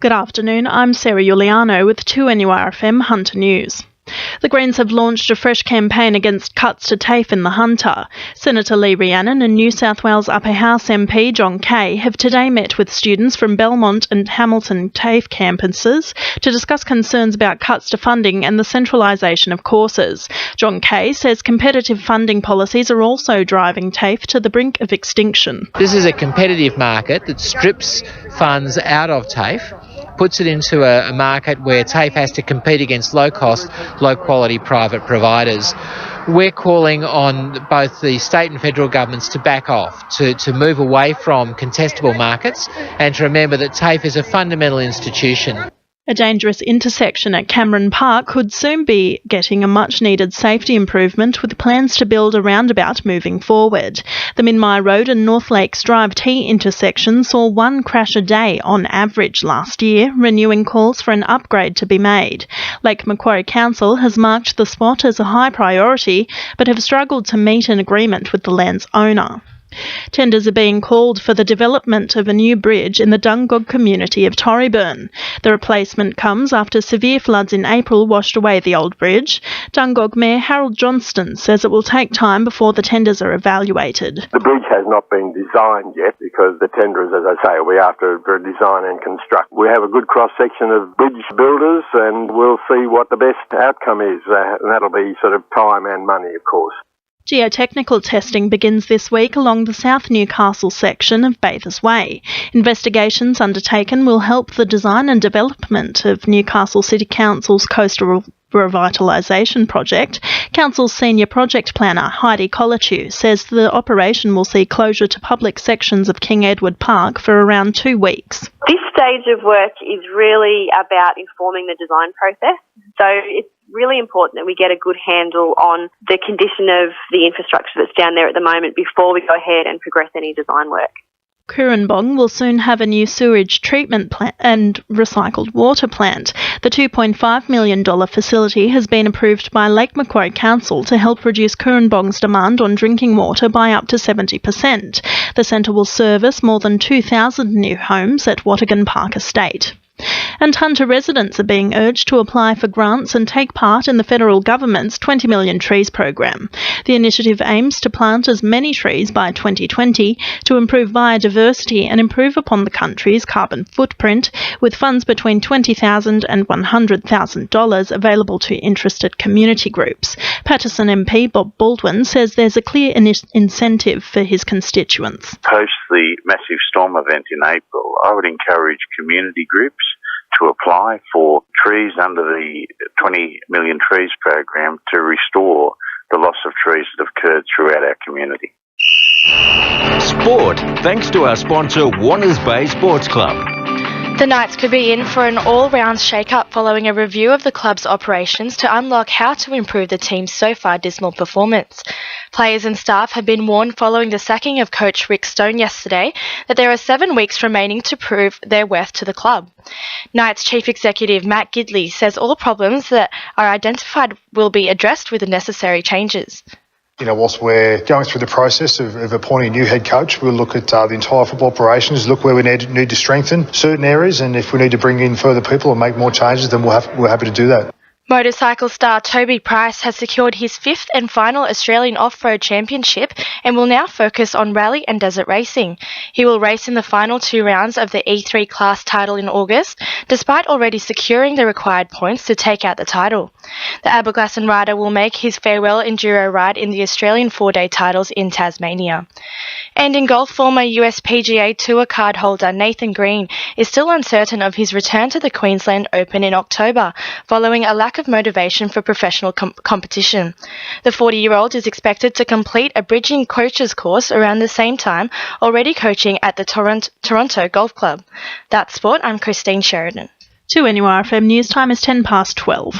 Good afternoon, I'm Sarah Iuliano with 2NURFM Hunter News. The Greens have launched a fresh campaign against cuts to TAFE in the Hunter. Senator Lee Rhiannon and New South Wales Upper House MP John Kaye have today met with students from Belmont and Hamilton TAFE campuses to discuss concerns about cuts to funding and the centralisation of courses. John Kaye says competitive funding policies are also driving TAFE to the brink of extinction. This is a competitive market that strips funds out of TAFE, puts it into a market where TAFE has to compete against low-cost, low-quality private providers. We're calling on both the state and federal governments to back off, to move away from contestable markets and to remember that TAFE is a fundamental institution. A dangerous intersection at Cameron Park could soon be getting a much-needed safety improvement with plans to build a roundabout moving forward. The Minmai Road and North Lakes Drive T intersection saw one crash a day on average last year, renewing calls for an upgrade to be made. Lake Macquarie Council has marked the spot as a high priority, but have struggled to meet an agreement with the land's owner. Tenders are being called for the development of a new bridge in the Dungog community of Torryburn. The replacement comes after severe floods in April washed away the old bridge. Dungog Mayor Harold Johnston says it will take time before the tenders are evaluated. The bridge has not been designed yet because the tenders, as I say, will be after design and construct. We have a good cross-section of bridge builders and we'll see what the best outcome is. And that'll be sort of time and money, of course. Geotechnical testing begins this week along the South Newcastle section of Bathers Way. Investigations undertaken will help the design and development of Newcastle City Council's coastal revitalisation project. Council's senior project planner Heidi Colachew says the operation will see closure to public sections of King Edward Park for around 2 weeks. This stage of work is really about informing the design process. So it's really important that we get a good handle on the condition of the infrastructure that's down there at the moment before we go ahead and progress any design work. Cooranbong will soon have a new sewage treatment plant and recycled water plant. The $2.5 million facility has been approved by Lake Macquarie Council to help reduce Cooranbong's demand on drinking water by up to 70%. The centre will service more than 2,000 new homes at Wattigan Park Estate. And Hunter residents are being urged to apply for grants and take part in the federal government's 20 Million Trees program. The initiative aims to plant as many trees by 2020 to improve biodiversity and improve upon the country's carbon footprint, with funds between $20,000 and $100,000 available to interested community groups. Patterson MP Bob Baldwin says there's a clear incentive for his constituents. Post the massive storm event in April, I would encourage community groups to apply for trees under the 20 Million Trees program to restore the loss of trees that have occurred throughout our community. Sport, thanks to our sponsor Warners Bay Sports Club. The Knights could be in for an all-round shake-up following a review of the club's operations to unlock how to improve the team's so far dismal performance. Players and staff have been warned following the sacking of coach Rick Stone yesterday that there are 7 weeks remaining to prove their worth to the club. Knights Chief Executive Matt Gidley says all problems that are identified will be addressed with the necessary changes. Whilst we're going through the process of appointing a new head coach, we'll look at the entire football operations, look where we need to strengthen certain areas, and if we need to bring in further people and make more changes, then we're happy to do that. Motorcycle star Toby Price has secured his 5th and final Australian Off-Road Championship and will now focus on rally and desert racing. He will race in the final 2 rounds of the E3 class title in August, despite already securing the required points to take out the title. The Aberglasslyn rider will make his farewell enduro ride in the Australian 4-day titles in Tasmania. And in golf, former US PGA Tour card holder Nathan Green is still uncertain of his return to the Queensland Open in October, following a lack of motivation for professional competition. The 40-year-old is expected to complete a bridging coaches course around the same time, already coaching at the Toronto Golf Club. That's sport. I'm Christine Sheridan. 2NURFM news time is 12:10.